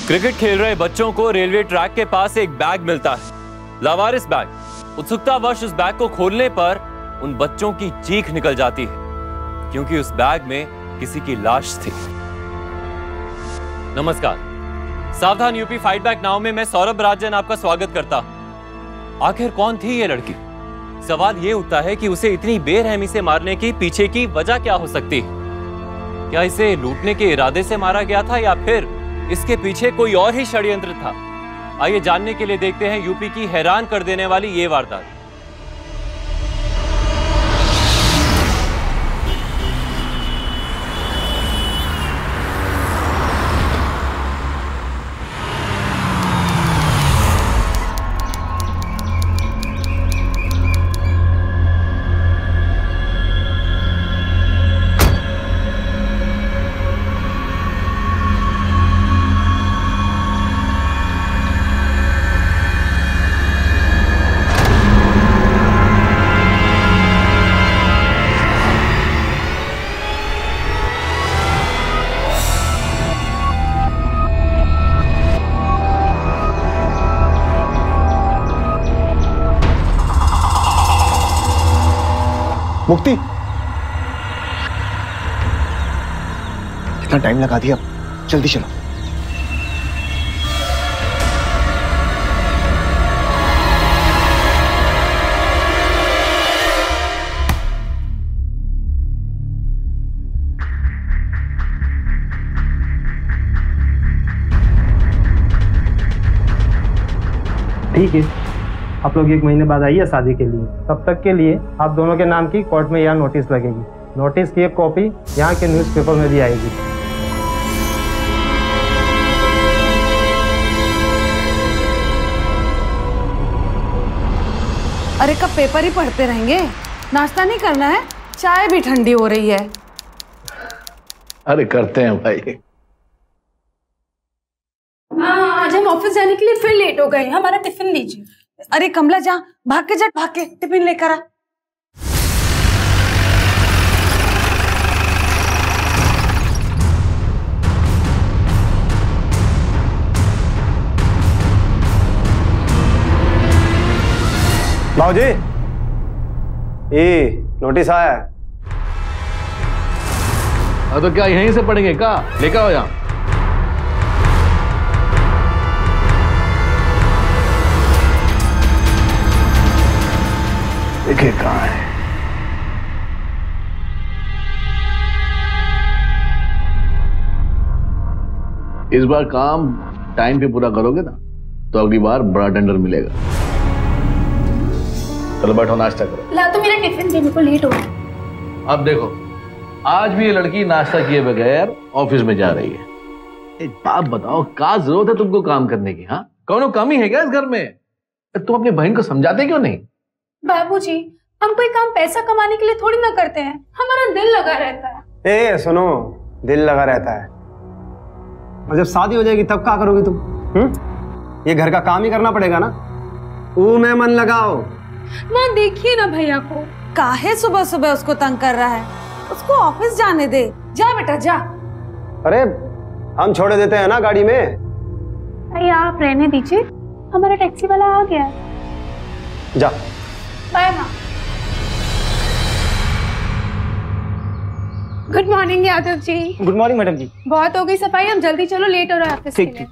Cricket खेल रहे बच्चों को रेलवे ट्रैक के पास एक बैग मिलता है, लावारिस बैग। उत्सुकतावश उस बैग को खोलने पर उन बच्चों की चीख निकल जाती है, क्योंकि उस बैग में किसी की लाश थी। नमस्कार, सावधान यूपी फाइट बैक नाउ में मैं सौरभ राजन आपका स्वागत करता हूं। आखिर कौन थी ये लड़की? सवाल ये उठता है कि उसे इतनी बेरहमी से मारने की पीछे की वजह क्या हो सकती है? क्या इसे लूटने के इरादे से मारा गया था या फिर इसके पीछे कोई और ही षड्यंत्र था? आइए जानने के लिए देखते हैं यूपी की हैरान कर देने वाली ये वारदात। मुक्ति, कितना टाइम लगा दिया, जल्दी चलो। ठीक है, आप लोग 1 महीने बाद आइए शादी के लिए। तब तक के लिए आप दोनों के नाम की कोर्ट में यहाँ नोटिस लगेगी। नोटिस की एक कॉपी यहाँ के न्यूज़पेपर में भी आएगी। अरे कब पेपर ही पढ़ते रहेंगे? नाश्ता नहीं करना है? चाय भी ठंडी हो रही है। अरे करते हैं भाई। आज हम ऑफिस जाने के लिए फिर लेट हो गए। हमारा टिफिन लीजिए। अरे कमला, जा भाग के टिफिन लेकर आ। बाबूजी, ये नोटिस आया है। तो क्या यहीं से पढ़ेंगे? क्या लेकर आओ यहाँ। देखिए कहाँ है। इस बार काम टाइम पे पूरा करोगे ना तो अगली बार बड़ा टेंडर मिलेगा। चलो बैठो, नाश्ता करो। ला तो मेरा टिफिन देने को लेट हो गया। अब देखो, आज भी ये लड़की नाश्ता किए बगैर ऑफिस में जा रही है। एक बात बताओ, क्या जरूरत है तुमको काम करने की? हाँ, कौनो कमी है क्या इस घर में? तुम अपनी बहन को समझाते क्यों नहीं? बाबूजी, हम कोई काम पैसा कमाने के लिए थोड़ी ना करते हैं। हमारा दिल लगा रहता है। ए सुनो, दिल लगा रहता है और जब शादी हो जाएगी तब क्या करोगी तुम? ये घर का काम ही करना पड़ेगा ना। में मन लगाओ। माँ देखिए ना भैया को, काहे सुबह सुबह उसको तंग कर रहा है? उसको ऑफिस जाने दे। जा बेटा जा। अरे हम छोड़ देते हैं ना गाड़ी में। भैया आप रहने दीजिए, हमारा टैक्सी वाला आ गया है। जा। बाय माँ। Good morning Yadav ji. Good morning madam जी। बहुत हो गई सफाई, हम जल्दी चलो, लेट हो रहा है ऑफिस के लिए।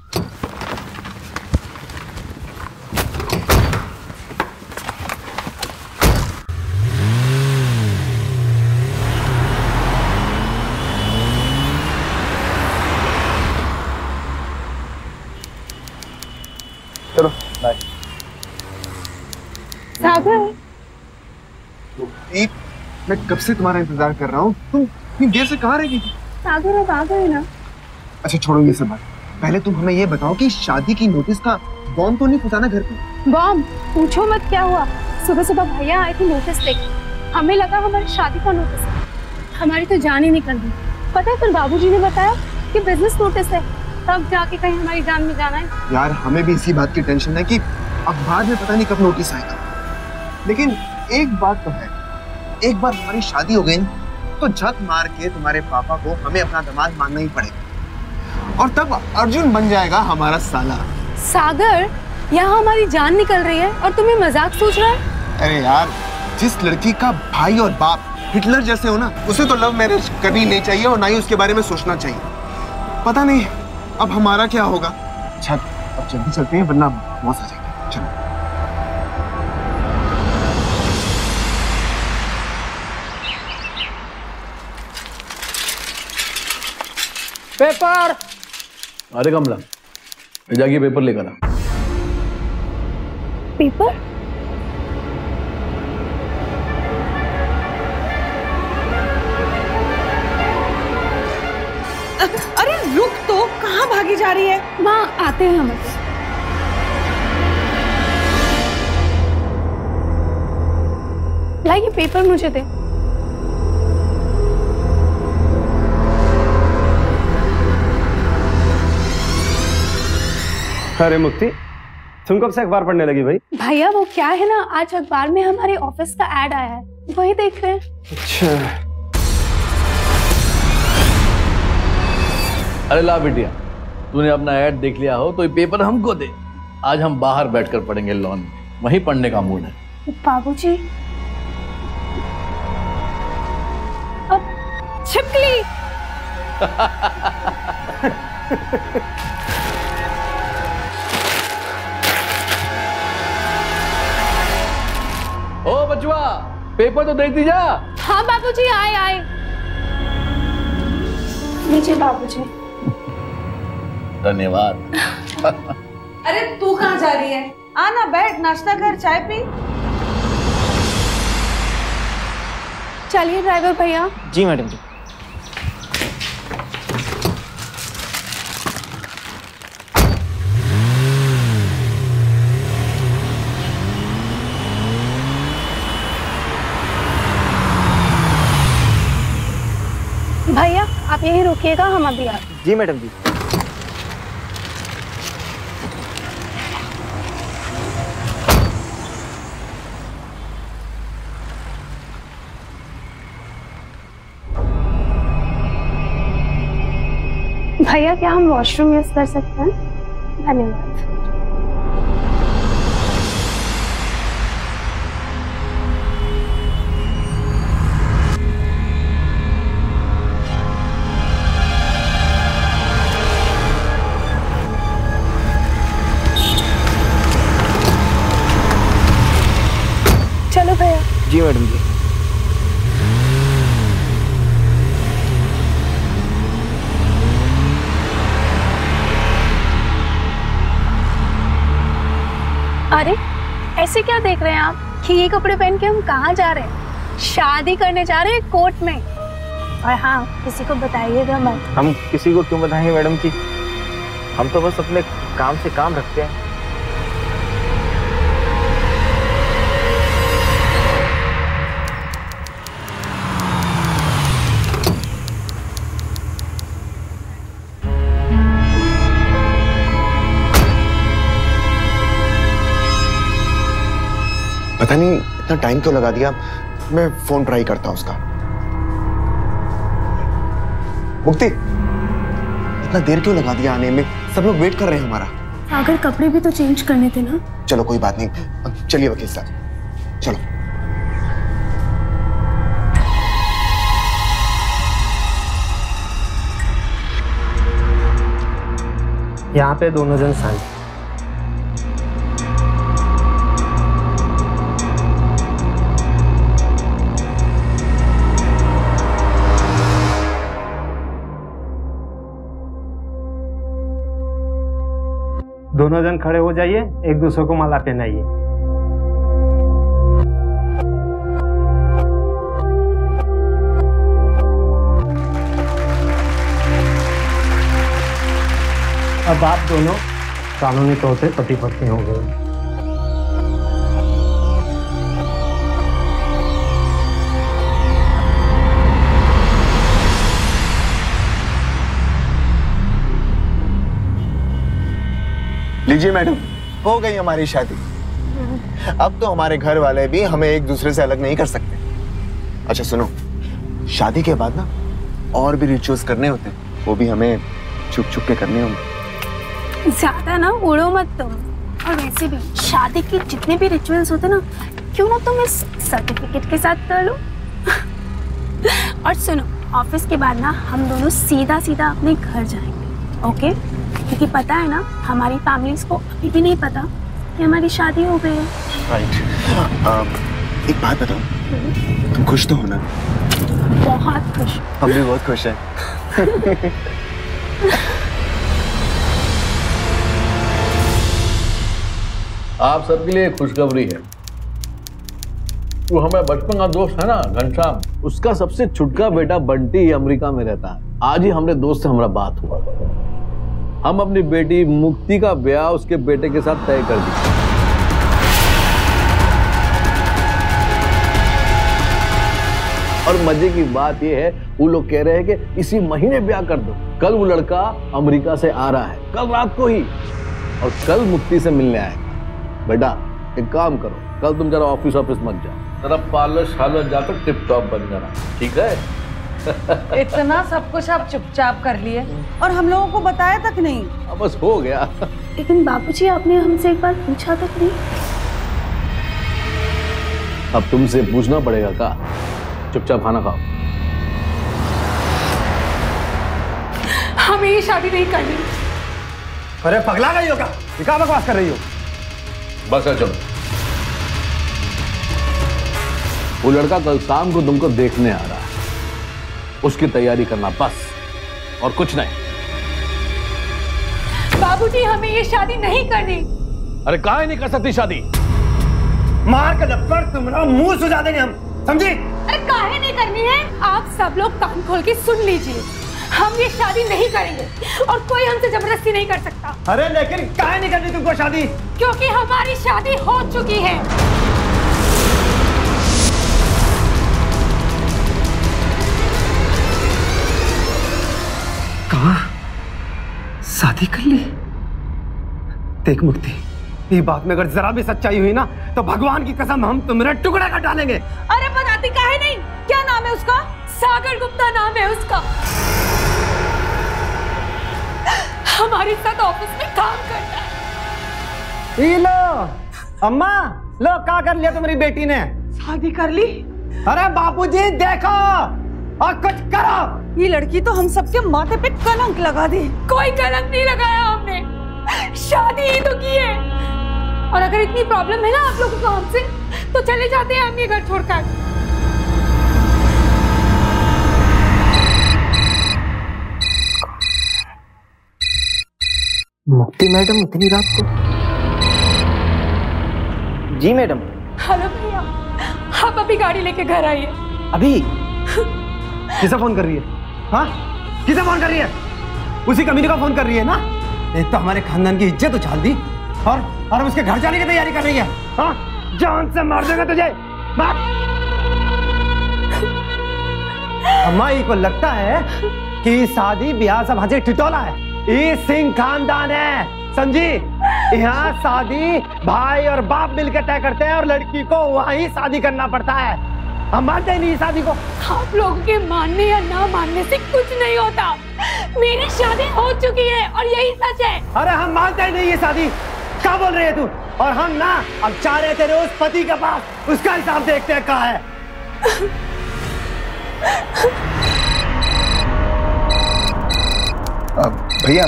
चलो बाय। सागर, मैं कब से तुम्हारा इंतजार कर रहा हूँ। तुम इतनी देर से कहाँ रह गई थी? सागर अब आ गए ना। अच्छा छोड़ो ये सब बात, पहले तुम हमें ये बताओ कि शादी की नोटिस का बॉम्ब तो नहीं फुटाना घर पे? बॉम्ब? पूछो मत क्या हुआ। सुबह सुबह भैया आए थे नोटिस लेके। हमें लगा हमारी शादी का नोटिस है। हमारी तो जान ही निकल गई। पता है, फिर बाबूजी ने बताया कि बिजनेस नोटिस है। तब जाके कहीं हमारी जान में जाना है। यार हमें भी इसी बात की टेंशन है कि अखबार में पता नहीं कब नोटिस आएगा। लेकिन एक बात तो है, एक बार हमारी शादी हो गई तो झक मार के तुम्हारे पापा को हमें अपना दामाद मानना ही पड़ेगा। और तब अर्जुन बन जाएगा हमारा साला। सागर, यहाँ हमारी जान निकल रही है और तुम्हें मजाक सोच रहा है? अरे यार, जिस लड़की का भाई और बाप हिटलर जैसे हो ना, उसे तो लव मैरिज करनी नहीं चाहिए और ना ही उसके बारे में सोचना चाहिए। पता नहीं अब हमारा क्या होगा। अच्छा अब जल्दी चलते हैं वरना मौत आ जाएगी। चलो। पेपर। अरे कमला, जाके पेपर लेकर आ। पेपर? अरे रुक तो, कहाँ भागी जा रही है? माँ आते हैं हम। लाइए पेपर मुझे दे। अरे मुक्ति, तुम कब से अखबार पढ़ने लगी भाई? भैया वो क्या है ना, आज अखबार में हमारे ऑफिस का ऐड आया है, वही देख रहे हैं। अच्छा। अरे ला बिटिया, तूने अपना ऐड देख लिया हो तो ये पेपर हमको दे। आज हम बाहर बैठकर पढ़ेंगे लॉन में, वहीं पढ़ने का मूड है। बाबूजी, अब छिपकली। ओ बचवा, पेपर तो देख दीजा। हाँ बाबूजी, आए आए। लीजिए बाबूजी। धन्यवाद। अरे तू कहाँ जा रही है? आना, बैठ, नाश्ता कर, चाय पी। चलिए ड्राइवर भैया। जी मैडम जी। भैया आप यहीं रुकिएगा, हम अभी आते। जी मैडम जी। भैया क्या हम वॉशरूम यूज कर सकते हैं? धन्यवाद। चलो भैया। जी मैडम जी। अरे ऐसे क्या देख रहे हैं आप कि ये कपड़े पहन के हम कहाँ जा रहे हैं? शादी करने जा रहे हैं कोर्ट में। और हाँ, किसी को बताइएगा मत। हम किसी को क्यों बताएंगे मैडम जी, हम तो बस अपने काम से काम रखते हैं। पता नहीं इतना टाइम क्यों लगा दिया। मैं फोन ट्राई करता हूं उसका। मुक्ति, इतना देर क्यों लगा दिया आने में? सब लोग वेट कर रहे हैं हमारा। सागर कपड़े भी तो चेंज करने थे ना। चलो कोई बात नहीं, चलिए वकील साहब, चलो। यहाँ पे दोनों जन साइन। दोनों जन खड़े हो जाइए, एक दूसरे को माला पहनाइए। अब आप दोनों कानूनी तौर से पति पत्नी हो गए। लीजिए मैडम, हो गई हमारी शादी। अब तो हमारे घर वाले भी हमें एक दूसरे से अलग नहीं कर सकते। अच्छा सुनो, शादी के बाद ना और भी रिचुअल्स करने होते हैं, वो भी हमें छुप छुप के करनी होंगी। ज्यादा ना उड़ो मत तुम। और वैसे भी शादी के जितने भी रिचुअल्स होते ना, क्यों ना तुम इस सर्टिफिकेट के साथ कर लो। और सुनो, ऑफिस के बाद ना हम दोनों सीधा सीधा अपने घर जाएंगे, ओके? क्योंकि पता है ना, हमारी फैमिलीज को अभी भी नहीं पता कि हमारी शादी हो गई है। राइट। एक बात बताओ, तुम खुश तो हो ना? बहुत खुश। हम भी बहुत खुश हैं। आप सबके लिए खुशखबरी है। वो हमारा बचपन का दोस्त है ना घनश्याम, उसका सबसे छुटका बेटा बंटी अमेरिका में रहता है। आज ही हमारे दोस्त से हमारा बात हुआ। हम अपनी बेटी मुक्ति का ब्याह उसके बेटे के साथ तय कर दिया। और मजे की बात यह है, वो लोग कह रहे हैं कि इसी महीने ब्याह कर दो। कल वो लड़का अमेरिका से आ रहा है, कल रात को ही, और कल मुक्ति से मिलने आएगा। बेटा एक काम करो, कल तुम जरा ऑफिस मत जाओ, जरा पार्लर शार्लर जाकर टिप टॉप बन जाना, ठीक है? इतना सब कुछ आप चुपचाप कर लिए और हम लोगों को बताया तक नहीं। अब बस हो गया। लेकिन बाबूजी, आपने हमसे एक बार पूछा तक नहीं। अब तुमसे पूछना पड़ेगा का? चुपचाप खाना खाओ। हमें ये शादी नहीं करनी। अरे पगला गई हो क्या? क्या बकवास कर रही हो? बस चलो। वो लड़का कल शाम को तुमको देखने आ रहा है, उसकी तैयारी करना बस, और कुछ नहीं। बाबूजी, हमें ये शादी नहीं करनी। अरे काहे नहीं कर सकती शादी? मार के लपड़ तुम्हारा मुंह सुझा देंगे हम, समझी? अरे काहे नहीं करनी है? आप सब लोग कान खोल के सुन लीजिए, हम ये शादी नहीं करेंगे और कोई हमसे जबरदस्ती नहीं कर सकता। अरे लेकिन काहे नहीं करनी तुमको शादी? क्योंकि हमारी शादी हो चुकी है। कहा शादी कर ली? देख मुक्ति, ये बात में अगर जरा भी सच्चाई हुई ना, तो भगवान की कसम हम तुम्हारे टुकड़े कर डालेंगे। अरे बताती काहे नहीं? क्या नाम है उसका? सागर गुप्ता नाम है उसका। हमारे साथ ऑफिस में काम करता है। ये लो अम्मा, लो क्या कर लिया तुम्हारी बेटी ने? शादी कर ली? अरे बापूजी देखो और कुछ करो। ये लड़की तो हम सबके माथे पे कलंक लगा दी। कोई कलंक नहीं लगाया हमने, शादी ही तो की है। और अगर इतनी प्रॉब्लम है ना आप लोगों को हमसे, तो चले जाते हैं हम ये घर छोड़कर। मुक्ति मैडम इतनी रात को? जी मैडम। हेलो भैया, आप अभी गाड़ी लेके घर आइए। अभी? किसे फोन कर रही है? हाँ, किसे फोन कर रही है? उसी कमीने को फोन कर रही है ना? एक तो हमारे खानदान की इज्जत उछाल दी और उसके घर जाने की तैयारी कर रही है। हाँ, जान से मार देगा तुझे। अम्मा को लगता है कि शादी ब्याह सब हजे ठिठोला है। ये सिंह खानदान है, समझी? यहाँ शादी भाई और बाप मिलकर तय करते हैं और लड़की को वहीं शादी करना पड़ता है। हम मानते ही नहीं शादी को। आप लोगों के मानने या ना मानने से कुछ नहीं होता। मेरी शादी हो चुकी है और यही सच है। अरे हम मानते ही नहीं ये शादी। क्या बोल रही है तू? और हम ना अब चाह रहे तेरे उस पति के पास, उसका हिसाब देखते हैं कहाँ है। भैया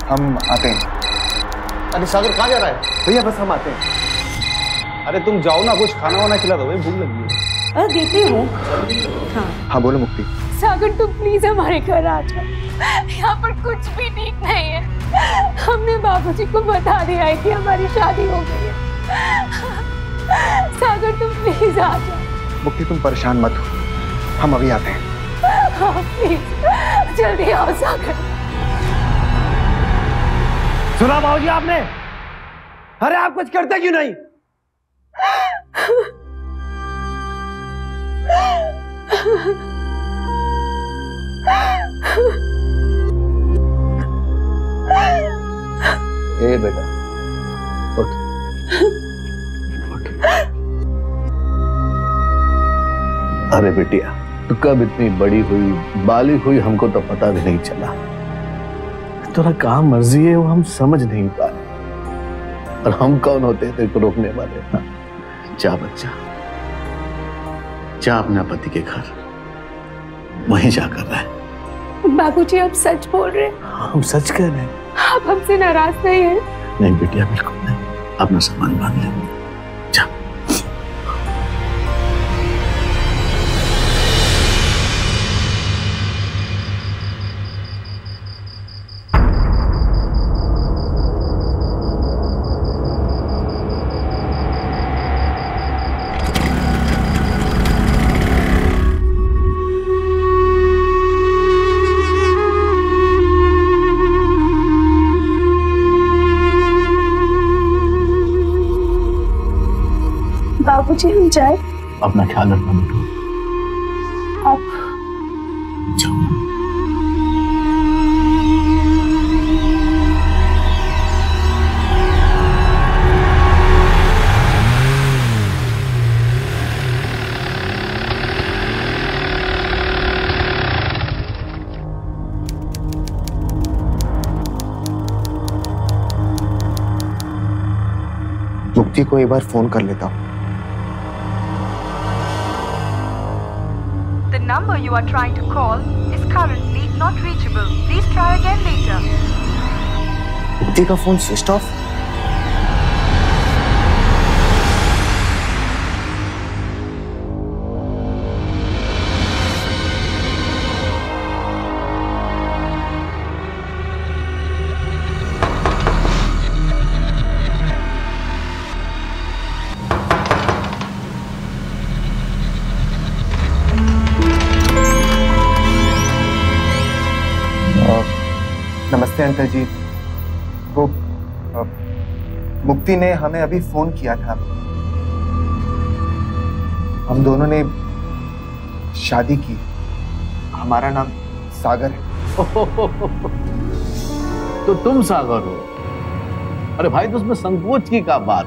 हम आते हैं। अरे सागर कहाँ जा रहा है? भैया बस हम आते हैं। अरे तुम जाओ ना, कुछ खाना वाना खिला दो, भूख लगी है। अरे देती हूँ। हाँ बोलो मुक्ति। सागर तुम प्लीज हमारे घर आ जाओ, यहाँ पर कुछ भी ठीक नहीं है। हमने बाबूजी को बता दिया है कि हमारी शादी हो गई है। सागर तुम प्लीज आ जाओ। मुक्ति तुम परेशान मत हो, हम अभी आते हैं। हाँ प्लीज जल्दी आओ सागर। सुना बाबूजी आपने? अरे आप कुछ करते क्यों नहीं? ए बेटा उठ। अरे बेटिया, तू कब इतनी बड़ी हुई, बालिग हुई, हमको तो पता भी नहीं चला। तेरा काम मर्जी है वो हम समझ नहीं पाए, और हम कौन होते हैं तेरे को रोकने वाले? हाँ? जा बच्चा, जा अपने पति के घर, वहीं जाकर रहे। बाबूजी आप सच बोल रहे हैं? हाँ, हम सच कह रहे हैं। आप हमसे नाराज नहीं हैं? नहीं बेटिया, बिल्कुल नहीं। अपना सामान बांध ले, जा। बाबूजी हम जाए? अपना ख्याल रखना बेटू। आप जाओ। मुक्ति को एक बार फोन कर लेता हूँ। The number you are trying to call is currently not reachable. Please try again later. मुक्ति का फोन स्विच ऑफ। नमस्ते अंकल जी। वो मुक्ति ने हमें अभी फोन किया था। हम दोनों ने शादी की। हमारा नाम सागर है। तो तुम सागर हो? अरे भाई, तो उसमें संकोच की क्या बात?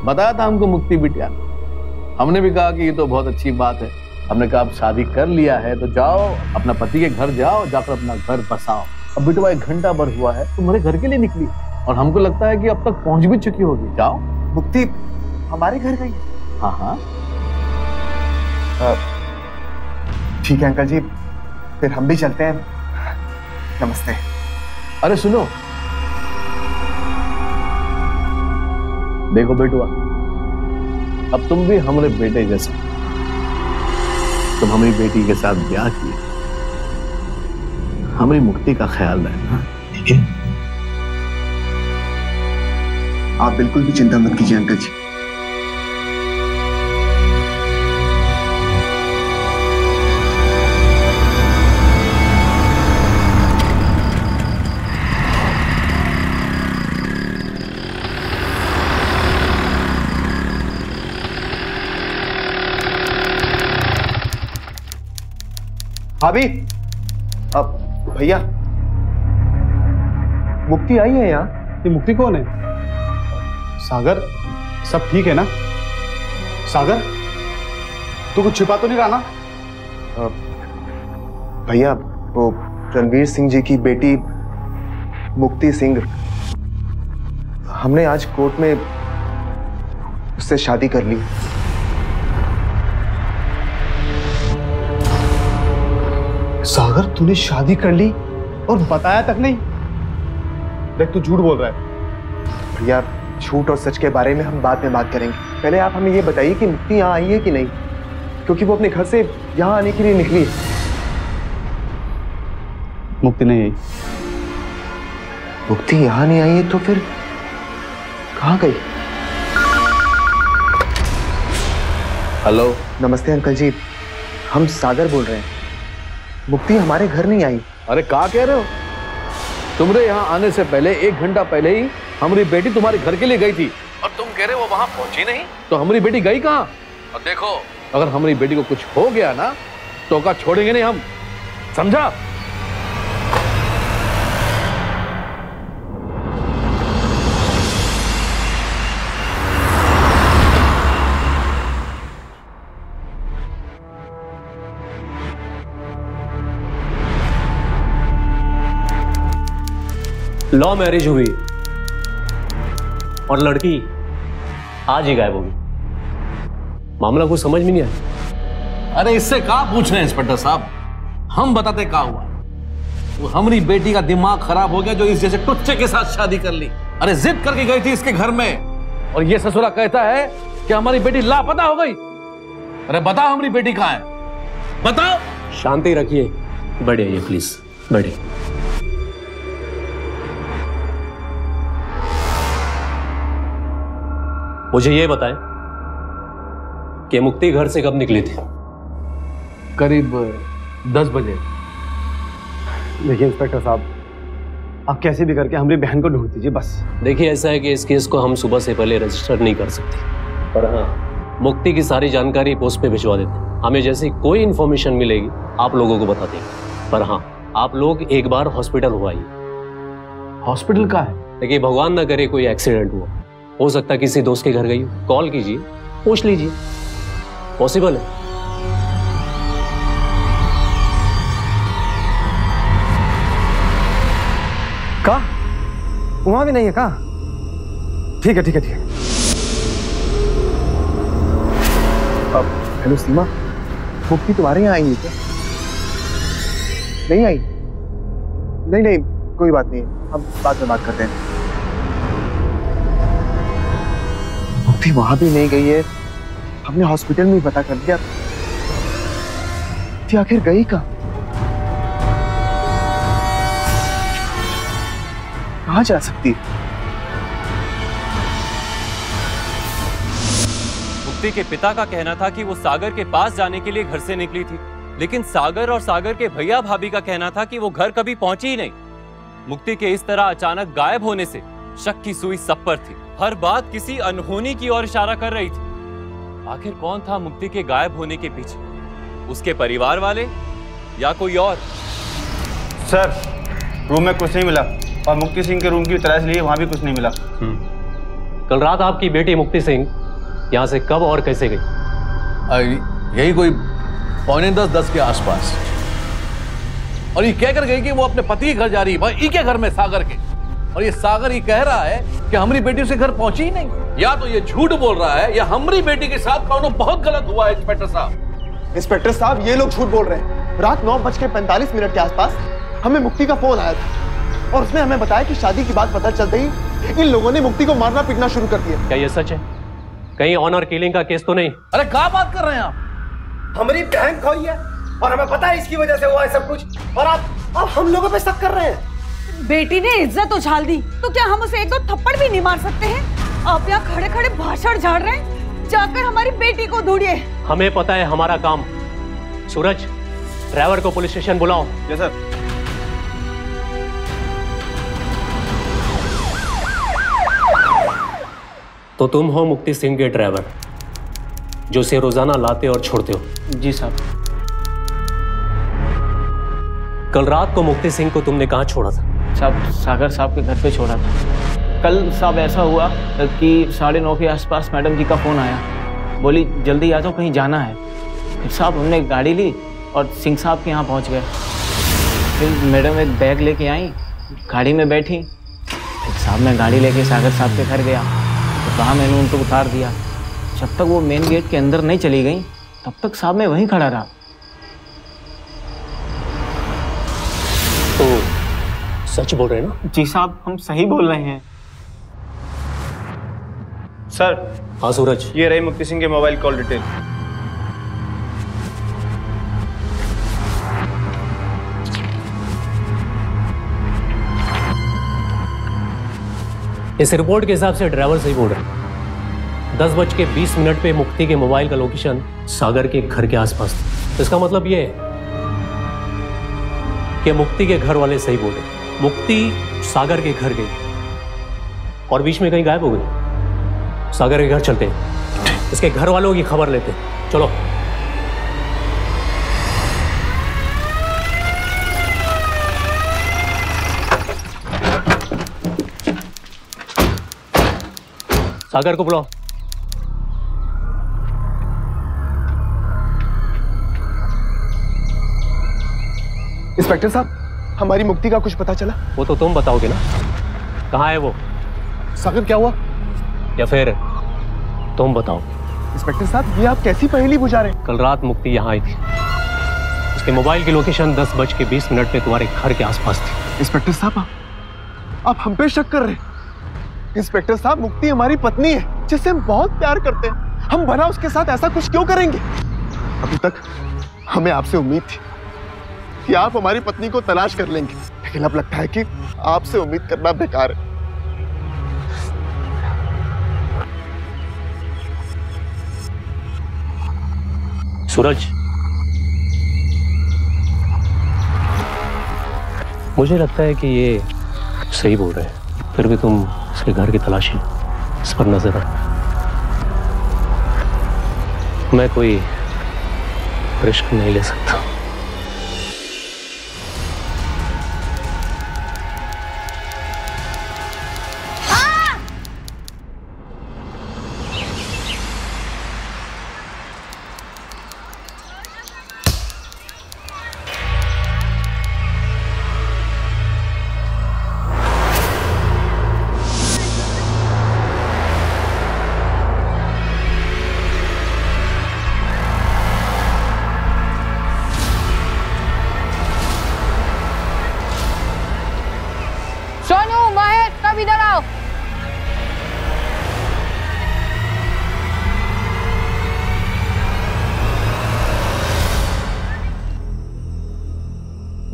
बताया था हमको मुक्ति बिटिया। हमने भी कहा कि ये तो बहुत अच्छी बात है। हमने कहा अब शादी कर लिया है तो जाओ अपना पति के घर जाओ, जाकर अपना घर बसाओ। अब बिटवा 1 घंटा भर हुआ है, तुम्हारे घर के लिए निकली और हमको लगता है कि अब तक पहुंच भी चुकी होगी। जाओ। मुक्ति हमारे घर गई? हाँ हाँ, ठीक है अंकल जी, फिर हम भी चलते हैं। नमस्ते। अरे सुनो, देखो बेटुआ, अब तुम भी हमारे बेटे जैसा, तुम हमारी बेटी के साथ ब्याह किए, हमारी मुक्ति का ख्याल रखना, ठीक है? आप बिल्कुल भी चिंता मत कीजिए अंकल जी। भाभी, अब भैया, मुक्ति आई है यहाँ। ये मुक्ति कौन है? सागर, सब ठीक है ना? सागर, तू कुछ छिपा तो नहीं रहा ना? भैया, वो रणवीर सिंह जी की बेटी मुक्ति सिंह, हमने आज कोर्ट में उससे शादी कर ली। सागर, तूने शादी कर ली और बताया तक नहीं? देख, तू झूठ बोल रहा है। भैया, झूठ और सच के बारे में हम बाद में बात करेंगे। पहले आप हमें ये बताइए कि मुक्ति यहाँ आई है कि नहीं, क्योंकि वो अपने घर से यहाँ आने के लिए निकली है। मुक्ति नहीं आई। मुक्ति यहाँ नहीं आई है तो फिर कहाँ गई? हेलो, नमस्ते अंकल जी, हम सागर बोल रहे हैं। मुक्ति हमारे घर नहीं आई। अरे क्या कह रहे हो? तुम्हारे यहाँ आने से पहले 1 घंटा पहले ही हमारी बेटी तुम्हारे घर के लिए गई थी और तुम कह रहे हो वो वहां पहुंची नहीं? तो हमारी बेटी गई कहाँ? और देखो, अगर हमारी बेटी को कुछ हो गया ना तो का छोड़ेंगे नहीं हम, समझा? लव मैरिज हुई और लड़की आज ही गायब होगी। मामला कुछ समझ में नहीं आया। अरे इससे क्या पूछ रहे हैं इंस्पेक्टर साहब, हम बताते क्या हुआ। वो हमारी बेटी का दिमाग खराब हो गया जो इस जैसे टुच्चे के साथ शादी कर ली। अरे जिद करके गई थी इसके घर में और ये ससुरा कहता है कि हमारी बेटी लापता हो गई। अरे बताओ हमारी बेटी कहाँ है, बताओ। शांति रखिए, बैठिए प्लीज, बैठिए। मुझे ये बताएं कि मुक्ति घर से कब निकली थी? करीब 10 बजे। देखिए इंस्पेक्टर साहब, आप कैसे भी करके हमारी बहन को ढूंढ दीजिए बस। देखिए ऐसा है कि इस केस को हम सुबह से पहले रजिस्टर नहीं कर सकते, पर हाँ मुक्ति की सारी जानकारी पोस्ट पे भिजवा देते हैं। हमें जैसी कोई इन्फॉर्मेशन मिलेगी आप लोगों को बता देंगे। पर हाँ आप लोग एक बार हॉस्पिटल हो आइए। हॉस्पिटल का है? देखिए भगवान ना करे कोई एक्सीडेंट हुआ, हो सकता है किसी दोस्त के घर गई हो। कॉल कीजिए, पूछ लीजिए, पॉसिबल है। कहा वहां भी नहीं है? कहा? ठीक है ठीक है ठीक है। हेलो सीमा, मुक्ति तुम्हारे यहाँ आई है क्या? नहीं आई? नहीं नहीं कोई बात नहीं, हम बाद में बात करते हैं। मुक्ति वहां भी नहीं गई है, हमने हॉस्पिटल में ही पता कर लिया। मुक्ति आखिर गई कहाँ? कहाँ जा सकती? मुक्ति के पिता का कहना था कि वो सागर के पास जाने के लिए घर से निकली थी, लेकिन सागर और सागर के भैया भाभी का कहना था कि वो घर कभी पहुंची ही नहीं। मुक्ति के इस तरह अचानक गायब होने से शक की सुई सब पर थी। हर बात किसी अनहोनी की ओर इशारा कर रही थी। आखिर कौन था मुक्ति के गायब होने के पीछे? उसके परिवार वाले या कोई और? सर रूम में कुछ नहीं मिला और मुक्ति सिंह के रूम की तलाश ली, वहां भी कुछ नहीं मिला। कल रात आपकी बेटी मुक्ति सिंह यहाँ से कब और कैसे गई? यही कोई 9:45-10 के आसपास। और ये कह कर गई कि वो अपने पति के घर जा रही है, भाई के घर में, सागर के। और ये सागर ये कह रहा है कि हमारी बेटी उसे घर पहुंची ही नहीं। या तो ये झूठ बोल रहा है या हमारी बेटी के साथ कौनो बहुत गलत हुआ है। इंस्पेक्टर साहब, इंस्पेक्टर साहब ये लोग झूठ बोल रहे हैं। रात 9:45 के आसपास हमें मुक्ति का फोन आया था और उसने हमें बताया कि शादी की बात पता चलते ही इन लोगों ने मुक्ति को मारना पीटना शुरू कर दिया। क्या ये सच है? कहीं ऑनर किलिंग का केस तो नहीं? अरे क्या बात कर रहे हैं आप? हमारी बहन खोई है और हमें पता है इसकी वजह से हुआ है सब कुछ, और आप हम लोगों पे शक कर रहे हैं। बेटी ने इज्जत उछाल दी तो क्या हम उसे एक दो थप्पड़ भी नहीं मार सकते हैं? आप यहाँ खड़े खड़े भाषण झाड़ रहे हैं। जाकर हमारी बेटी को ढूंढिए। हमें पता है हमारा काम। सूरज, ड्राइवर को पुलिस स्टेशन बुलाओ। जी सर। तो तुम हो मुक्ति सिंह के ड्राइवर जो उसे रोजाना लाते और छोड़ते हो? जी साहब। कल रात को मुक्ति सिंह को तुमने कहाँ छोड़ा था? साहब सागर साहब के घर पे छोड़ा था। कल साहब ऐसा हुआ कि 9:30 के आसपास मैडम जी का फोन आया, बोली जल्दी आ जाओ कहीं जाना है। फिर साहब हमने गाड़ी ली और सिंह साहब के यहाँ पहुँच गए। फिर मैडम एक बैग लेके आई, गाड़ी में बैठी। फिर साहब मैं गाड़ी लेके सागर साहब के घर गया तो वहाँ मैंने उनको उतार दिया। जब तक वो मेन गेट के अंदर नहीं चली गई तब तक साहब मैं वहीं खड़ा रहा। तो सच बोल रहे हैं ना? जी साहब हम सही बोल रहे हैं। सर। हाँ सूरज, ये रही मुक्ति सिंह के मोबाइल कॉल डिटेल। इस रिपोर्ट के हिसाब से ड्राइवर सही बोल रहे हैं। 10:20 पे मुक्ति के मोबाइल का लोकेशन सागर के घर के आसपास था। इसका मतलब ये है कि मुक्ति के घर वाले सही बोल रहे। मुक्ति सागर के घर गई और बीच में कहीं गायब हो गई। सागर के घर चलते हैं, इसके घर वालों की खबर लेते हैं। चलो। सागर को बुलाओ। इंस्पेक्टर साहब, हमारी मुक्ति का कुछ पता चला? वो तो तुम बताओगे ना। कहाँ है वो? सागर क्या हुआ? या फिर तुम बताओ। इंस्पेक्टर साहब, ये आप कैसी पहेली बुझा रहे हैं? कल रात मुक्ति यहाँ आई थी। उसके मोबाइल की लोकेशन 10:20 पे तुम्हारे घर के आसपास थी। इंस्पेक्टर साहब, आप हम पे शक कर रहे हैं? इंस्पेक्टर साहब, मुक्ति हमारी पत्नी है जिससे हम बहुत प्यार करते हैं। हम भला उसके साथ ऐसा कुछ क्यों करेंगे? अभी तक हमें आपसे उम्मीद थी कि आप हमारी पत्नी को तलाश कर लेंगे, लेकिन अब लगता है कि आपसे उम्मीद करना बेकार है। सूरज, मुझे लगता है कि ये सही बोल रहे हैं, फिर भी तुम उसके घर की तलाशी इस पर नजर रख। मैं कोई रिस्क नहीं ले सकता। सोनू, महेश, सब इधर आओ।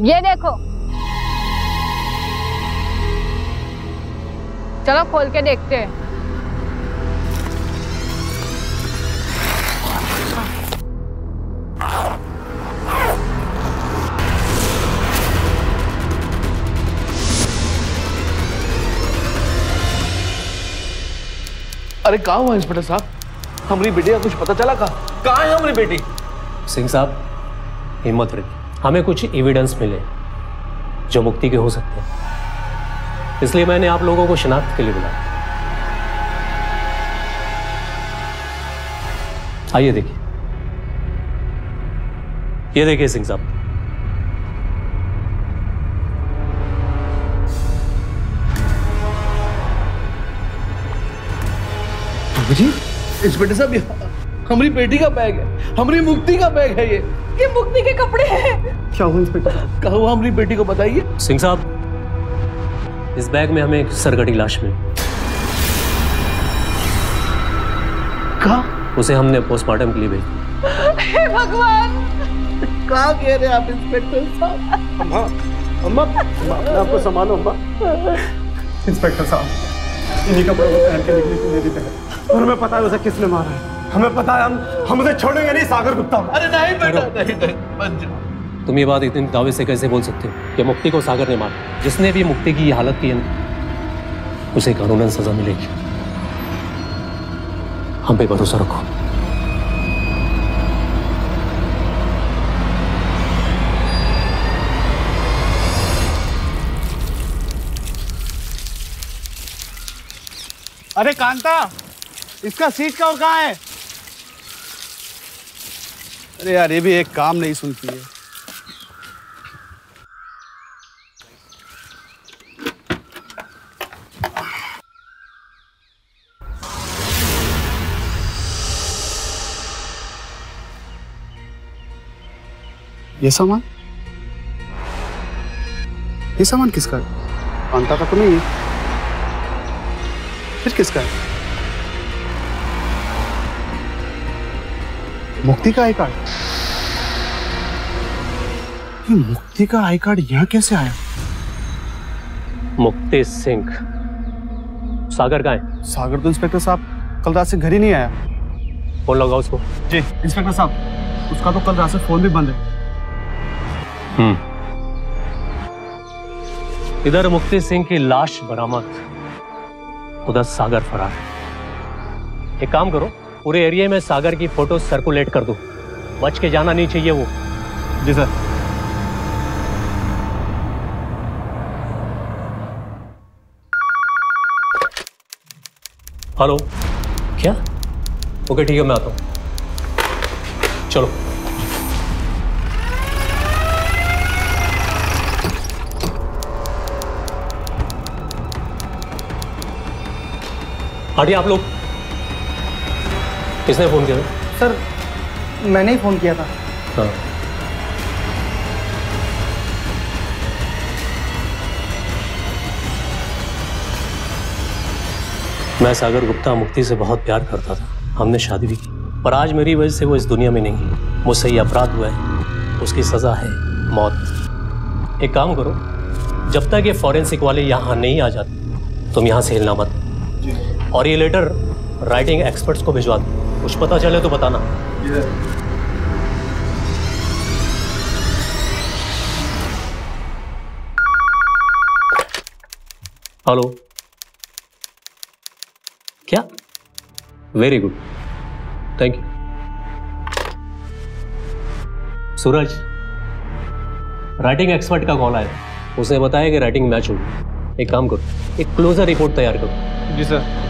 ये देखो, चलो खोल के देखते हैं। अरे कहाँ हुआ इंस्पेक्टर साहब? हमारी बेटी का कुछ पता चला? कहाँ है हमारी बेटी? सिंह साहब, हिम्मत रखिए, हमें कुछ एविडेंस मिले जो मुक्ति के हो सकते हैं, इसलिए मैंने आप लोगों को शिनाख्त के लिए बुलाया। आइए देखिए, ये देखिए सिंह साहब, जी इंस्पेक्टर साहब, हमारी बेटी का बैग है, हमारी मुक्ति का बैग है। ये मुक्ति के कपड़े हैं। क्या हुआ इंस्पेक्टर साहब? कहाँ हुआ हमारी बेटी को बताइए। सिंह साहब, इस बैग में हमें एक सरकटी लाश मिली। कहाँ? उसे हमने पोस्टमार्टम के लिए भेजा। हे भगवान, कहाँ कह रहे हैं आप इंस्पेक्टर साहब? अम्मा, आपको संभालो अम्मा। इंस्पेक्टर साहब, इन्हीं कपड़ों को पहन के निकली थी मेरी बहन, और हमें पता है उसे किसने मारा है। हमें पता है, हम उसे छोड़ेंगे नहीं सागर गुप्ता। अरे नहीं बेटा, नहीं। तुम ये बात इतने दावे से कैसे बोल सकते हो कि मुक्ति को सागर ने मारा? जिसने भी मुक्ति की ये हालत की है ना, उसे कानूनन सजा मिलेगी। हम पे भरोसा रखो। अरे कांता, इसका सीट कवर कहाँ है? अरे यार, ये भी एक काम नहीं सुनती है। ये सामान किसका है? कांता का तो नहीं है। फिर किसका है? मुक्ति का आई कार्ड। ये मुक्ति का आई कार्ड यहाँ कैसे आया? मुक्ति सिंह। सागर कहाँ है? सागर तो इंस्पेक्टर साहब कल रात से घर ही नहीं आया। फोन लगाओ उसको। जी इंस्पेक्टर साहब, उसका तो कल रात से फोन भी बंद है। इधर मुक्ति सिंह की लाश बरामद, उधर सागर फरार है। एक काम करो, पूरे एरिया में सागर की फोटो सर्कुलेट कर दो, बच के जाना नहीं चाहिए वो। जी सर। हेलो, क्या? ओके ठीक है, मैं आता हूं। चलो। हटिए आप लोग। किसने फोन किया था? सर मैंने ही फोन किया था। हाँ। मैं सागर गुप्ता मुक्ति से बहुत प्यार करता था, हमने शादी भी की, पर आज मेरी वजह से वो इस दुनिया में नहीं है। मुझसे ये अपराध हुआ है, उसकी सजा है मौत। एक काम करो, जब तक ये फॉरेंसिक वाले यहाँ नहीं आ जाते तुम यहाँ से हिलना मत। और ये लेटर राइटिंग एक्सपर्ट्स को भिजवा दो, कुछ पता चले तो बताना। हेलो, क्या? Very good, thank you. Suraj, writing expert का कॉल आया, उसने बताया कि राइटिंग मैच होगी। एक काम करो, एक क्लोजर रिपोर्ट तैयार करो। जी सर।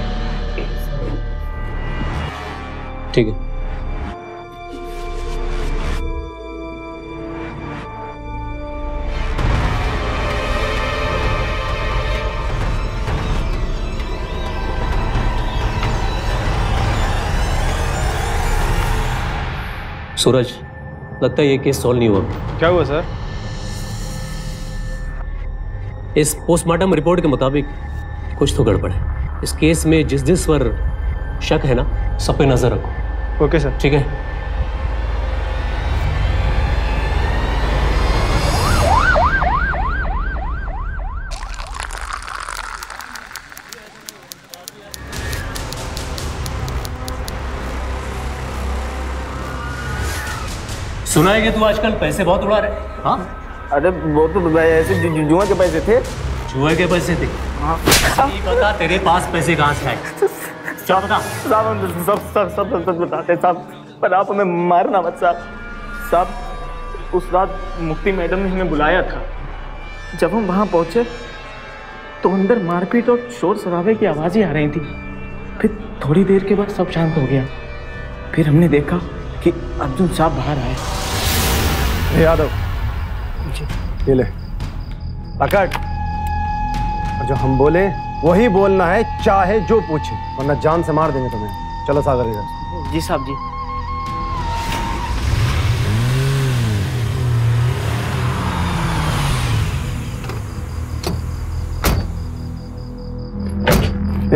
ठीक है। सूरज, लगता है ये केस सॉल्व नहीं हुआ। क्या हुआ सर? इस पोस्टमार्टम रिपोर्ट के मुताबिक कुछ तो गड़बड़ है। इस केस में जिस पर शक है ना, सब पे नजर रखो। Okay sir. ठीक है। सुना है कि तू आजकल पैसे बहुत उड़ा रहे? हाँ? अरे वो तो ऐसे जुए के पैसे थे। जुए के पैसे थे? हाँ। नहीं पता तेरे पास पैसे कहाँ से आए? क्या बता? सब बताते साहब, पर आप हमें मारना मत साहब। साहब उस रात मुक्ति मैडम ने हमें बुलाया था। जब हम वहाँ पहुँचे तो अंदर मारपीट और शोर शराबे की आवाज़ें आ रही थी। फिर थोड़ी देर के बाद सब शांत हो गया। फिर हमने देखा कि अर्जुन साहब बाहर आए। यादव, ये ले पकड़, और जो हम बोले वही बोलना है, चाहे जो पूछे, वरना जान से मार देंगे तुम्हें। चलो सागर इधर। जी साहब जी।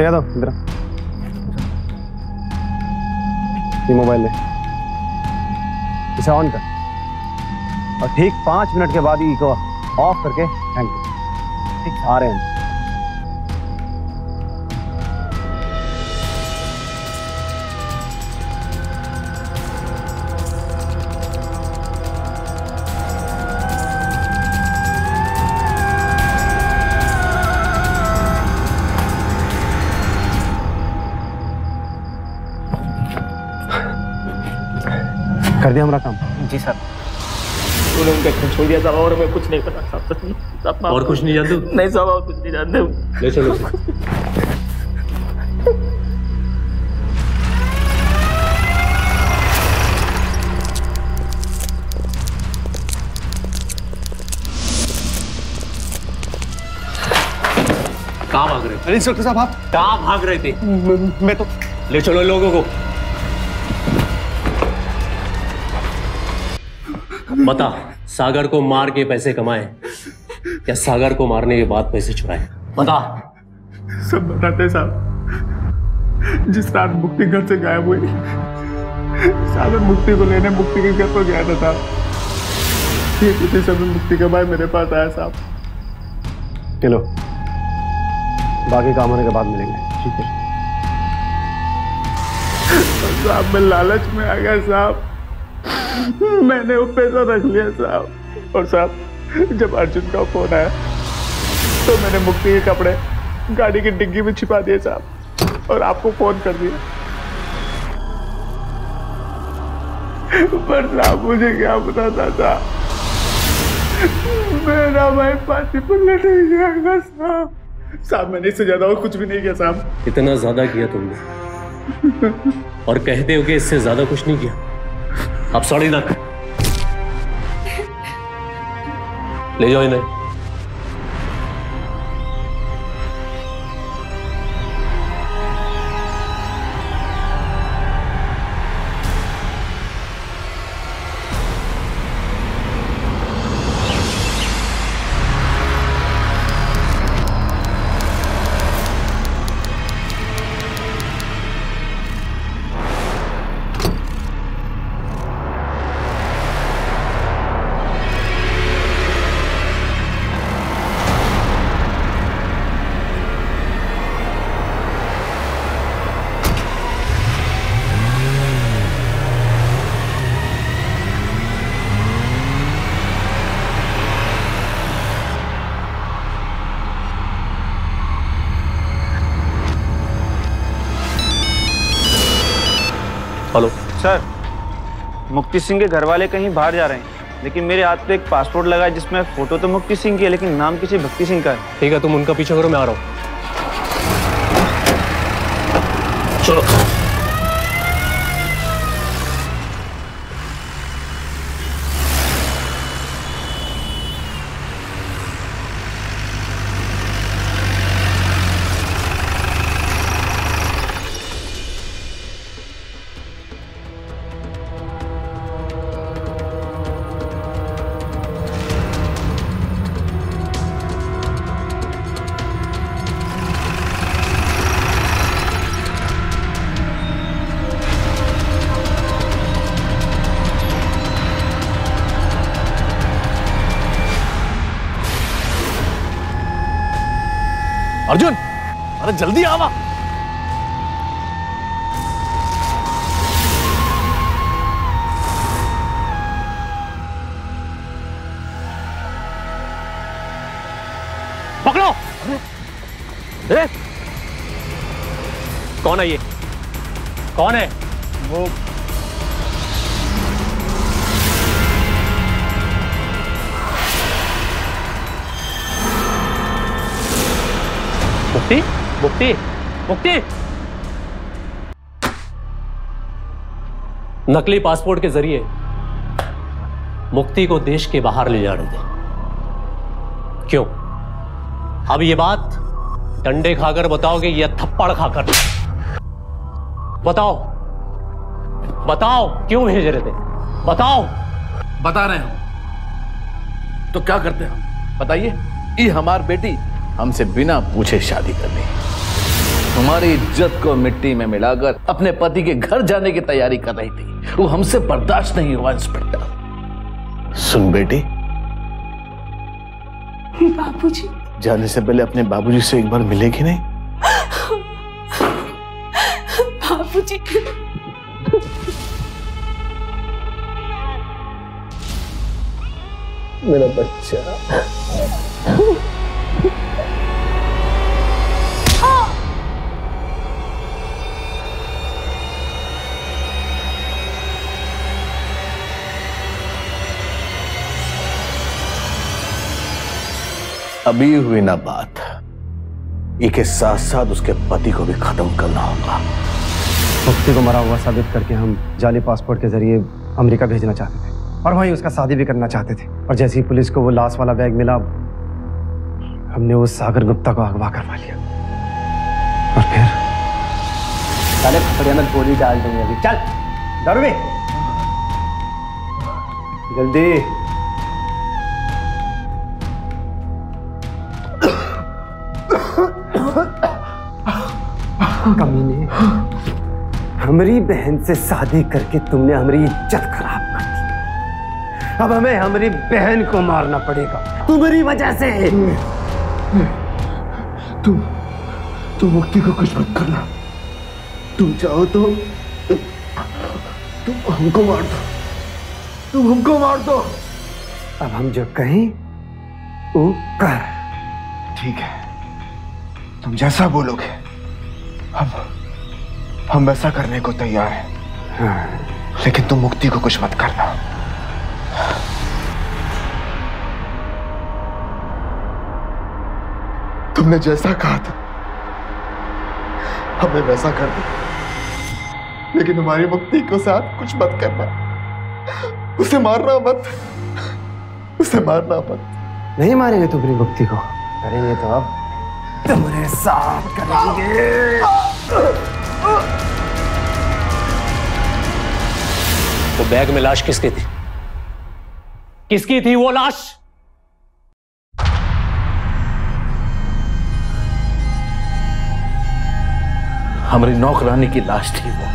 यादव इधर, ये मोबाइल ले, इसे ऑन कर और ठीक 5 मिनट के बाद को ऑफ करके हैंग कर। ठीक, आ रहे हैं। कर दिया हमारा काम। जी सर। उन्होंने उनका घर छोड़ दिया साहब, और मैं कुछ नहीं पता साहब। और कुछ नहीं जानते? नहीं साहब, और कुछ नहीं जानते। ले चलो। कहाँ भाग रहे? अरे इंस्पेक्टर साहब, आप कहाँ भाग रहे थे? मैं तो ले चलो लोगों को। बता, सागर को मार के पैसे कमाए या सागर को मारने के बाद पैसे चुराए? बता। सब बताते साहब। जिस रात मुक्ति घर से गायब हुई, सागर मुक्ति को लेने मुक्ति के घर पर गया था साहब। ये किसी समय मुक्ति का भाई मेरे पास आया साहब। चलो, बाकी काम होने के बाद मिलेंगे। ठीक है साहब, मैं लालच में आ गया साहब। मैंने वो पैसा रख लिया साहब। और साहब, जब अर्जुन का फोन आया तो मैंने मुक्ति के कपड़े गाड़ी की डिग्गी में छिपा दिए साहब, और आपको फोन कर दिया। पर साहब, मुझे क्या पता था साहब, मेरा भाई फांसी पर लटक जाएगा साहब। साहब, मैंने इससे ज्यादा और कुछ भी नहीं किया साहब। इतना ज्यादा किया तुमने, और कहते हो कि इससे ज्यादा कुछ नहीं किया। अब साड़ी रख, ले जाओ इन्हें। सर, मुक्ति सिंह के घर वाले कहीं बाहर जा रहे हैं, लेकिन मेरे हाथ पे एक पासपोर्ट लगा है जिसमें फोटो तो मुक्ति सिंह की है लेकिन नाम किसी भक्ति सिंह का है। ठीक है, तुम उनका पीछा करो, मैं आ रहा हूँ। चलो। अर्जुन, अरे जल्दी आवा। पकड़ो। अरे कौन है ये? कौन है वो? मुक्ति, मुक्ति, मुक्ति। नकली पासपोर्ट के जरिए मुक्ति को देश के बाहर ले जा रहे थे। क्यों? अब ये बात डंडे खाकर बताओगे या थप्पड़ खाकर? बताओ, बताओ क्यों भेज रहे थे? बताओ। बता रहे हो तो क्या करते हम? बताइए। ये हमारी बेटी हमसे बिना पूछे शादी कर ली, तुम्हारी इज्जत को मिट्टी में मिलाकर अपने पति के घर जाने की तैयारी कर रही थी। वो हमसे बर्दाश्त नहीं हुआ। इंस्पेक्टर सुन बेटी, बाबूजी, जाने से पहले अपने बाबूजी से एक बार मिलेगी नहीं? बाबूजी, मेरा बच्चा। अभी हुई ना बात, इसके साथ साथ उसके पति को भी खत्म करना होगा। मुक्ति को मरा हुआ साबित करके हम जाली पासपोर्ट के जरिए अमेरिका भेजना चाहते थे और वहीं उसका शादी भी करना चाहते थे। और जैसे ही पुलिस को वो लाश वाला बैग मिला, हमने उस सागर गुप्ता को अगवा करवा लिया और फिर साले खपड़िया में गोली डाल देंगे। अभी चल दारू में जल्दी। कमीने, हमारी बहन से शादी करके तुमने हमारी इज्जत खराब कर दी। अब हमें हमारी बहन को मारना पड़ेगा तुम्हारी वजह से। तुम मुक्ति को कुछ मत करना। तुम चाहो तो तुम हमको मार दो, तुम हमको मार दो। अब हम जो कहें वो कर। ठीक है, तुम जैसा बोलोगे हम वैसा करने को तैयार हैं। हाँ। लेकिन तुम मुक्ति को कुछ मत करना। तुमने जैसा कहा था हमें वैसा कर दो, लेकिन हमारी मुक्ति को साथ कुछ मत करना। उसे मारना मत, उसे मारना मत। नहीं मारेंगे तुम्हारी मुक्ति को, करेंगे तो अब तुम्हारे साथ करेंगे। वो बैग में लाश किसकी थी? किसकी थी वो लाश? हमारी नौकरानी की लाश थी वो।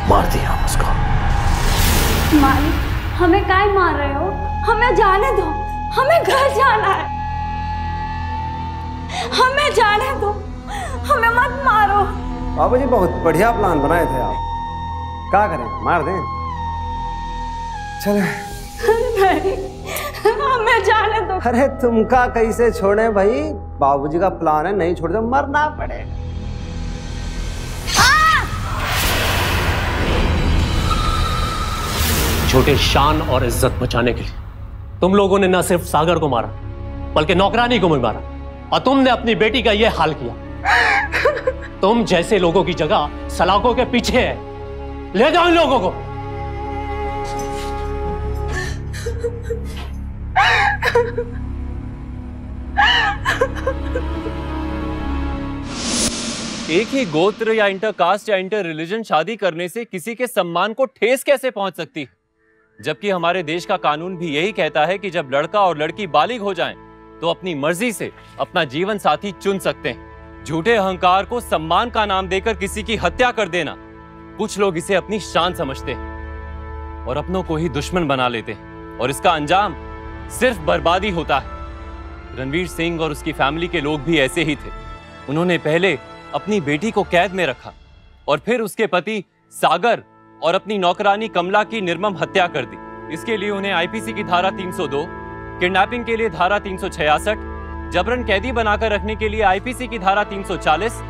मार दिया हम उसको। मालिक, हमें काहे मार रहे हो? हमें जाने दो, हमें घर जाना है। हमें जाने दो, हमें मत मारो। बाबूजी बहुत बढ़िया प्लान बनाए थे आप। क्या करें, मार दें? चले। नहीं, हमें जाने दो। अरे तुमका कैसे छोड़े भाई? बाबूजी का प्लान है, नहीं छोड़ दो, मरना पड़ेगा। झूठे शान और इज्जत बचाने के लिए तुम लोगों ने न सिर्फ सागर को मारा बल्कि नौकरानी को भी मारा, और तुमने अपनी बेटी का यह हाल किया। तुम जैसे लोगों की जगह सलाखों के पीछे है। ले जाओ इन लोगों को। एक ही गोत्र या इंटरकास्ट या इंटर रिलीजन शादी करने से किसी के सम्मान को ठेस कैसे पहुंच सकती है, जबकि हमारे देश का कानून भी यही कहता है कि जब लड़का और लड़की बालिग हो जाएं, तो अपनी मर्जी से अपना जीवन साथी चुन सकते हैं। झूठे अहंकार को सम्मान का नाम देकर किसी की हत्या कर देना, कुछ लोग इसे अपनी शान समझते हैं और अपनों को ही दुश्मन बना लेते हैं, और इसका अंजाम सिर्फ बर्बादी होता है। रणवीर सिंह और उसकी फैमिली के लोग भी ऐसे ही थे। उन्होंने पहले अपनी बेटी को कैद में रखा और फिर उसके पति सागर और अपनी नौकरानी कमला की निर्मम हत्या कर दी। इसके लिए उन्हें आईपीसी की धारा 302, किडनैपिंग के लिए धारा 366, जबरन कैदी बनाकर रखने के लिए आईपीसी की धारा 340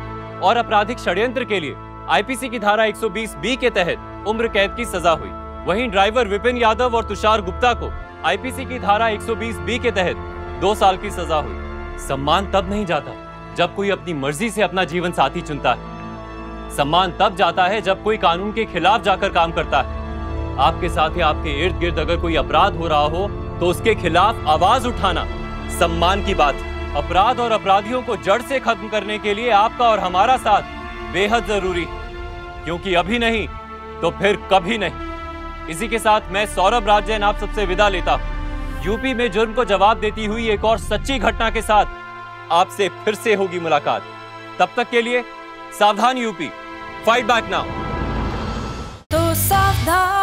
और आपराधिक षड्यंत्र के लिए आईपीसी की धारा 120B के तहत उम्र कैद की सजा हुई। वहीं ड्राइवर विपिन यादव और तुषार गुप्ता को आईपीसी की धारा 120B के तहत 2 साल की सजा हुई। सम्मान तब नहीं जाता जब कोई अपनी मर्जी से अपना जीवन साथी चुनता है। सम्मान तब जाता है जब कोई कानून के खिलाफ जाकर काम करता है। आपके साथ या आपके इर्द गिर्द अगर कोई अपराध हो रहा हो तो उसके खिलाफ आवाज उठाना सम्मान की बात है। अपराध और अपराधियों को जड़ से खत्म करने के लिए आपका और हमारा साथ बेहद जरूरी, क्योंकि अभी नहीं तो फिर कभी नहीं। इसी के साथ मैं सौरभ राज जैन आप सबसे विदा लेता हूं। यूपी में जुर्म को जवाब देती हुई एक और सच्ची घटना के साथ आपसे फिर से होगी मुलाकात। तब तक के लिए सावधान यूपी, फाइट बैक नाउ। तो सावधान।